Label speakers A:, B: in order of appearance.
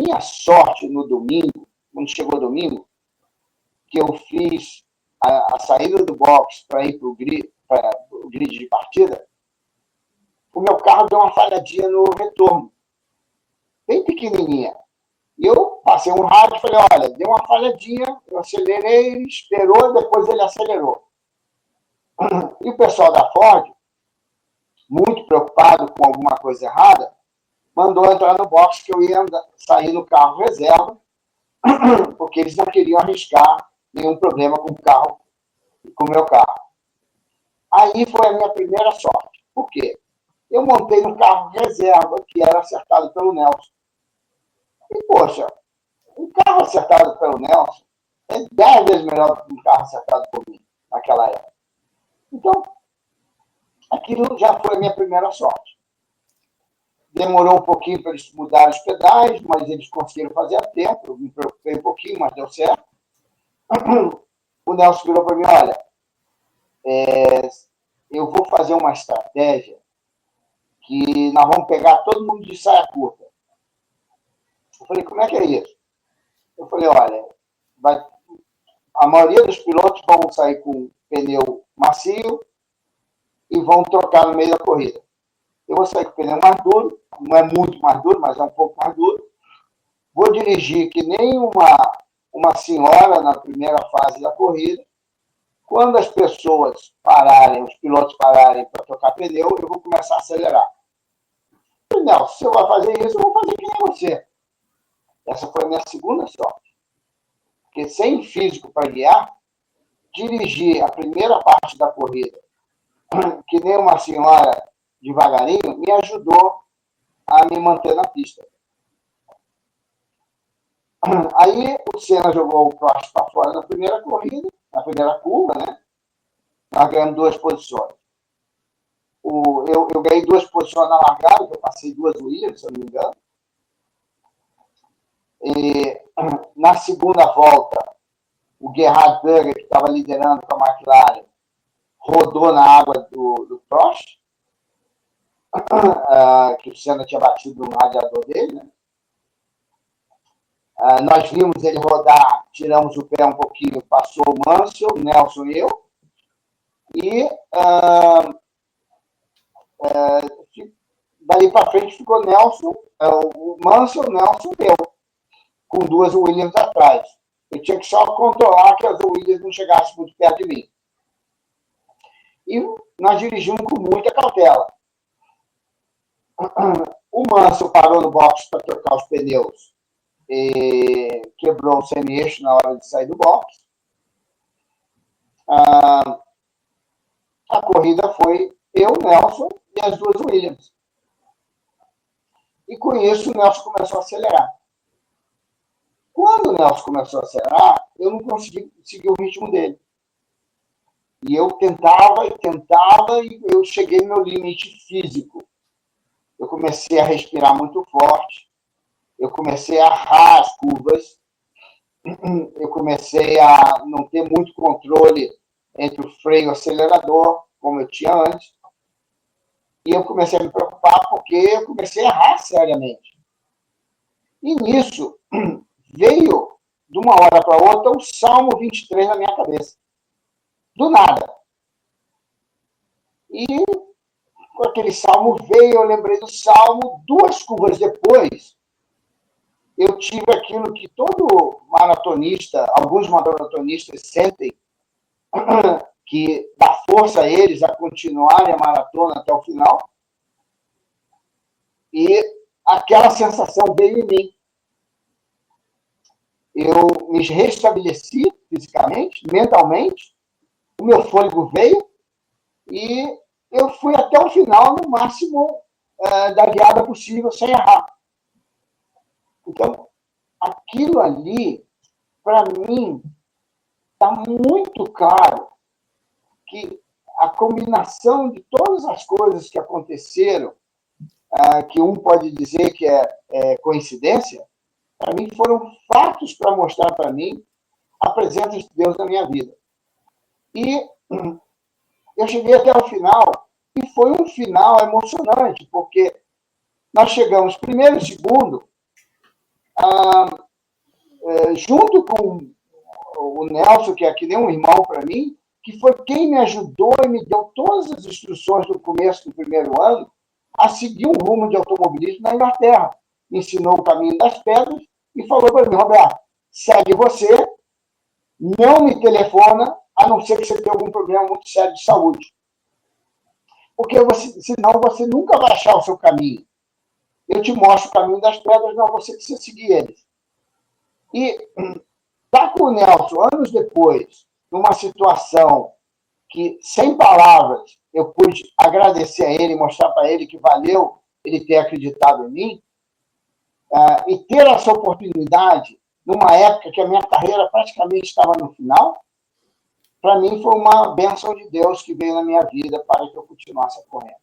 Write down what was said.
A: minha sorte no domingo, quando chegou domingo, que eu fiz a saída do box para ir para o grid de partida, o meu carro deu uma falhadinha no retorno, bem pequenininha. E eu passei um rádio e falei, olha, deu uma falhadinha, eu acelerei, ele esperou, depois ele acelerou. E o pessoal da Ford, muito preocupado com alguma coisa errada, mandou entrar no box que eu ia sair no carro reserva, porque eles não queriam arriscar nenhum problema com o carro, com o meu carro. Aí foi a minha primeira sorte. Por quê? Eu montei no carro reserva, que era acertado pelo Nelson. E, poxa, um carro acertado pelo Nelson é 10 vezes melhor do que um carro acertado por mim, naquela época. Então, aquilo já foi a minha primeira sorte. Demorou um pouquinho para eles mudarem os pedais, mas eles conseguiram fazer a tempo. Eu me preocupei um pouquinho, mas deu certo. O Nelson virou para mim, olha, eu vou fazer uma estratégia que nós vamos pegar todo mundo de saia curta. Eu falei, como é que é isso? Eu falei, olha, a maioria dos pilotos vão sair com pneu macio e vão trocar no meio da corrida. Eu vou sair com o pneu mais duro, não é muito mais duro, mas é um pouco mais duro. Vou dirigir que nem uma senhora na primeira fase da corrida. Quando as pessoas pararem, os pilotos pararem para trocar pneu, eu vou começar a acelerar. Não, se eu vou fazer isso, eu vou fazer que nem você. Essa foi a minha segunda sorte. Porque sem físico para guiar, dirigir a primeira parte da corrida, que nem uma senhora devagarinho, me ajudou a me manter na pista. Aí o Senna jogou o Prost para fora na primeira corrida, na primeira curva, né? Nós ganhamos 2 posições. Eu ganhei 2 posições na largada, que eu passei 2 Williams, se eu não me engano. E, na segunda volta, o Gerhard Berger, que estava liderando com a McLaren, rodou na água do Prost, que o Senna tinha batido no radiador dele, né? Nós vimos ele rodar, tiramos o pé um pouquinho, passou o Mansell, o Nelson e eu, e daí para frente ficou Nelson, o Mansell, o Nelson e eu, com 2 Williams atrás. Eu tinha que só controlar que as Williams não chegassem muito perto de mim. E nós dirigimos com muita cautela. O Mansell parou no box para trocar os pneus e quebrou o semi-eixo na hora de sair do box. A corrida foi eu, Nelson e as 2 Williams. E com isso o Nelson começou a acelerar. Quando o Nelson começou a acelerar, eu não consegui seguir o ritmo dele. E eu tentava e eu cheguei no meu limite físico. Eu comecei a respirar muito forte, eu comecei a errar as curvas, eu comecei a não ter muito controle entre o freio e o acelerador, como eu tinha antes, e eu comecei a me preocupar porque eu comecei a errar seriamente. E nisso veio, de uma hora para outra, o Salmo 23 na minha cabeça. Do nada. E quando aquele salmo veio, eu lembrei do salmo, 2 curvas depois, eu tive aquilo que todo maratonista, alguns maratonistas sentem, que dá força a eles a continuarem a maratona até o final, e aquela sensação veio em mim. Eu me restabeleci fisicamente, mentalmente, o meu fôlego veio, e eu fui até o final, no máximo da guiada possível, sem errar. Então, aquilo ali, para mim, está muito claro que a combinação de todas as coisas que aconteceram, que um pode dizer que é coincidência, para mim foram fatos para mostrar para mim a presença de Deus na minha vida. E eu cheguei até o final, e foi um final emocionante, porque nós chegamos primeiro e segundo, junto com o Nelson, que é que nem um irmão para mim, que foi quem me ajudou e me deu todas as instruções no começo do primeiro ano a seguir um rumo de automobilismo na Inglaterra. Me ensinou o caminho das pedras e falou para mim: Roberto, segue você, não me telefona, a não ser que você tenha algum problema muito sério de saúde. Porque senão você nunca vai achar o seu caminho. Eu te mostro o caminho das pedras, não, você precisa seguir eles. E tá com o Nelson, anos depois, numa situação que, sem palavras, eu pude agradecer a ele, mostrar para ele que valeu ele ter acreditado em mim, e ter essa oportunidade, numa época que a minha carreira praticamente estava no final, para mim foi uma bênção de Deus que veio na minha vida para que eu continuasse correndo.